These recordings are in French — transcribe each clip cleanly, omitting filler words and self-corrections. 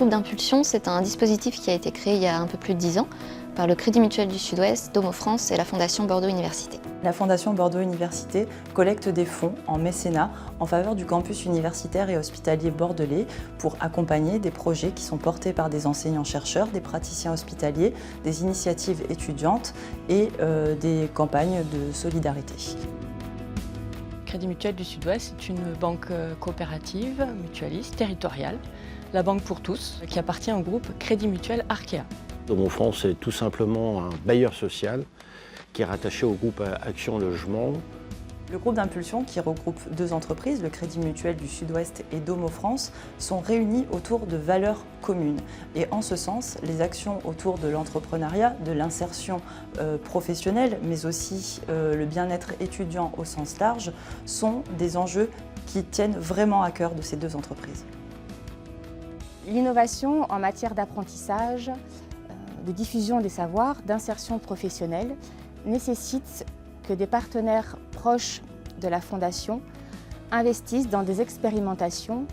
groupe d'impulsion, c'est un dispositif qui a été créé il y a un peu plus de 10 ans par le Crédit Mutuel du Sud-Ouest, Domo France et la Fondation Bordeaux Université. La Fondation Bordeaux Université collecte des fonds en mécénat en faveur du campus universitaire et hospitalier bordelais pour accompagner des projets qui sont portés par des enseignants-chercheurs, des praticiens hospitaliers, des initiatives étudiantes et des campagnes de solidarité. Crédit Mutuel du Sud-Ouest est une banque coopérative, mutualiste, territoriale, la banque pour tous, qui appartient au groupe Crédit Mutuel Arkea. Domo France est tout simplement un bailleur social qui est rattaché au groupe Action Logement. Le groupe d'impulsion, qui regroupe deux entreprises, le Crédit Mutuel du Sud-Ouest et Domo France, sont réunis autour de valeurs communes. Et en ce sens, les actions autour de l'entrepreneuriat, de l'insertion professionnelle, mais aussi le bien-être étudiant au sens large, sont des enjeux qui tiennent vraiment à cœur de ces deux entreprises. L'innovation en matière d'apprentissage, de diffusion des savoirs, d'insertion professionnelle nécessite que des partenaires proches de la Fondation investissent dans des expérimentations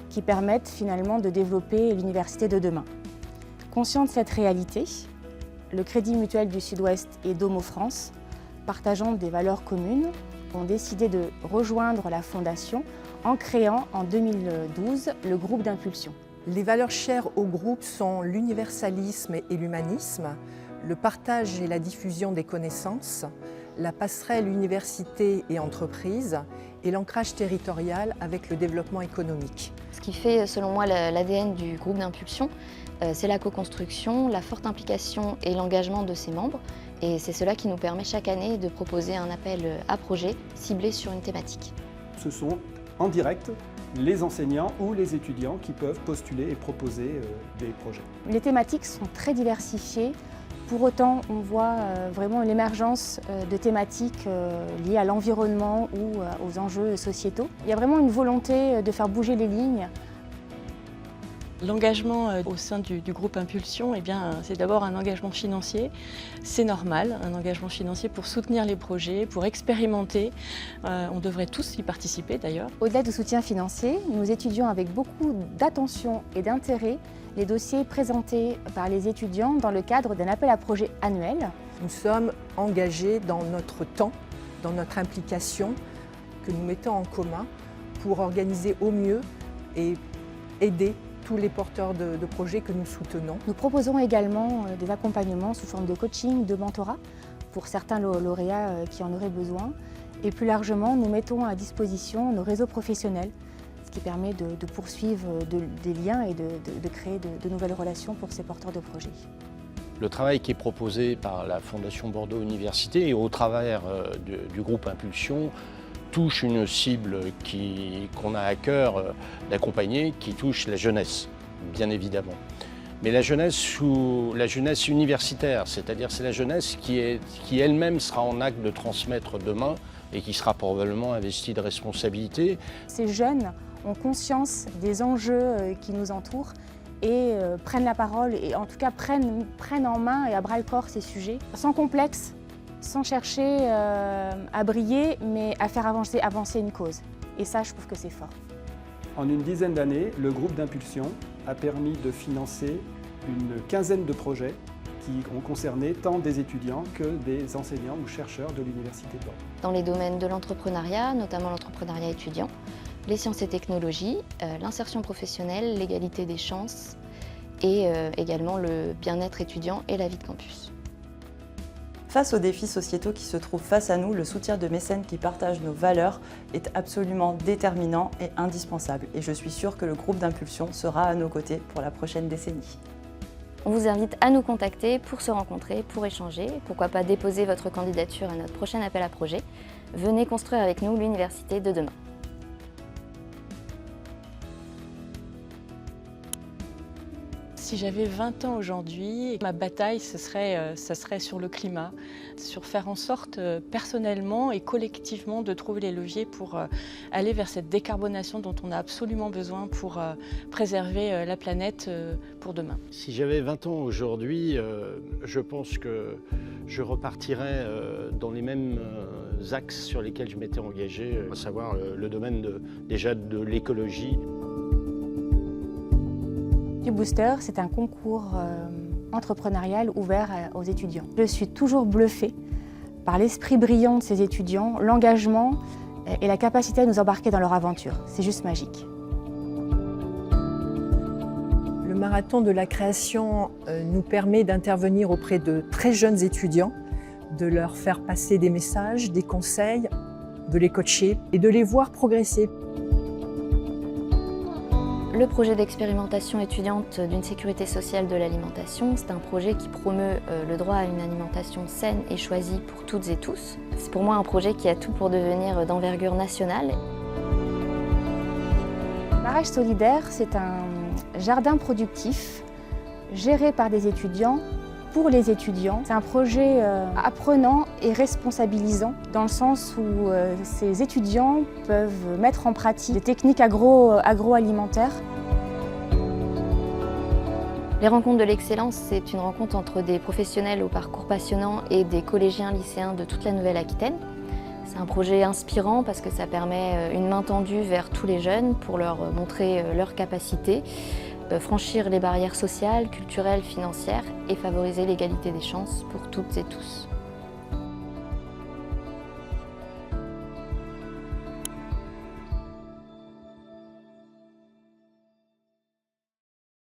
qui permettent finalement de développer l'université de demain. Conscient de cette réalité, le Crédit Mutuel du Sud-Ouest et Domo France, partageant des valeurs communes, ont décidé de rejoindre la Fondation en créant en 2012 le groupe d'impulsion. Les valeurs chères au groupe sont l'universalisme et l'humanisme, le partage et la diffusion des connaissances, la passerelle université et entreprise et l'ancrage territorial avec le développement économique. Ce qui fait, selon moi, l'ADN du groupe d'impulsion, c'est la co-construction, la forte implication et l'engagement de ses membres. Et c'est cela qui nous permet chaque année de proposer un appel à projet ciblé sur une thématique. Ce sont en direct les enseignants ou les étudiants qui peuvent postuler et proposer des projets. Les thématiques sont très diversifiées. Pour autant, on voit vraiment l'émergence de thématiques liées à l'environnement ou aux enjeux sociétaux. Il y a vraiment une volonté de faire bouger les lignes. L'engagement au sein du groupe Impulsion, c'est d'abord un engagement financier. C'est normal, un engagement financier pour soutenir les projets, pour expérimenter. On devrait tous y participer d'ailleurs. Au-delà du soutien financier, nous étudions avec beaucoup d'attention et d'intérêt les dossiers présentés par les étudiants dans le cadre d'un appel à projet annuel. Nous sommes engagés dans notre temps, dans notre implication que nous mettons en commun pour organiser au mieux et aider tous les porteurs de projets que nous soutenons. Nous proposons également des accompagnements sous forme de coaching, de mentorat pour certains lauréats qui en auraient besoin. Et plus largement, nous mettons à disposition nos réseaux professionnels, ce qui permet de poursuivre des liens et de créer de nouvelles relations pour ces porteurs de projets. Le travail qui est proposé par la Fondation Bordeaux Université et au travers du groupe Impulsion touche une cible qu'on a à cœur d'accompagner, qui touche la jeunesse, bien évidemment. Mais la jeunesse universitaire, c'est-à-dire c'est la jeunesse qui elle-même sera en acte de transmettre demain et qui sera probablement investie de responsabilités. Ces jeunes ont conscience des enjeux qui nous entourent et prennent la parole et en tout cas prennent en main et à bras-le-corps ces sujets, sans complexe, sans chercher à briller, mais à faire avancer une cause. Et ça, je trouve que c'est fort. En une dizaine d'années, le groupe d'impulsion a permis de financer une quinzaine de projets qui ont concerné tant des étudiants que des enseignants ou chercheurs de l'Université de Bordeaux. Dans les domaines de l'entrepreneuriat, notamment l'entrepreneuriat étudiant, les sciences et technologies, l'insertion professionnelle, l'égalité des chances et également le bien-être étudiant et la vie de campus. Face aux défis sociétaux qui se trouvent face à nous, le soutien de mécènes qui partagent nos valeurs est absolument déterminant et indispensable. Et je suis sûre que le groupe d'impulsion sera à nos côtés pour la prochaine décennie. On vous invite à nous contacter pour se rencontrer, pour échanger. Pourquoi pas déposer votre candidature à notre prochain appel à projet. Venez construire avec nous l'université de demain. Si j'avais 20 ans aujourd'hui, ma bataille, ça serait sur le climat, sur faire en sorte personnellement et collectivement de trouver les leviers pour aller vers cette décarbonation dont on a absolument besoin pour préserver la planète pour demain. Si j'avais 20 ans aujourd'hui, je pense que je repartirais dans les mêmes axes sur lesquels je m'étais engagé, à savoir le domaine déjà de l'écologie. Booster, c'est un concours entrepreneurial ouvert aux étudiants. Je suis toujours bluffée par l'esprit brillant de ces étudiants, l'engagement et la capacité à nous embarquer dans leur aventure. C'est juste magique. Le marathon de la création nous permet d'intervenir auprès de très jeunes étudiants, de leur faire passer des messages, des conseils, de les coacher et de les voir progresser. Le projet d'expérimentation étudiante d'une sécurité sociale de l'alimentation, c'est un projet qui promeut le droit à une alimentation saine et choisie pour toutes et tous. C'est pour moi un projet qui a tout pour devenir d'envergure nationale. Barrage solidaire, c'est un jardin productif géré par des étudiants pour les étudiants. C'est un projet apprenant et responsabilisant dans le sens où ces étudiants peuvent mettre en pratique des techniques agroalimentaires. Les rencontres de l'excellence, c'est une rencontre entre des professionnels au parcours passionnant et des collégiens lycéens de toute la Nouvelle-Aquitaine. C'est un projet inspirant parce que ça permet une main tendue vers tous les jeunes pour leur montrer leurs capacités, franchir les barrières sociales, culturelles, financières et favoriser l'égalité des chances pour toutes et tous.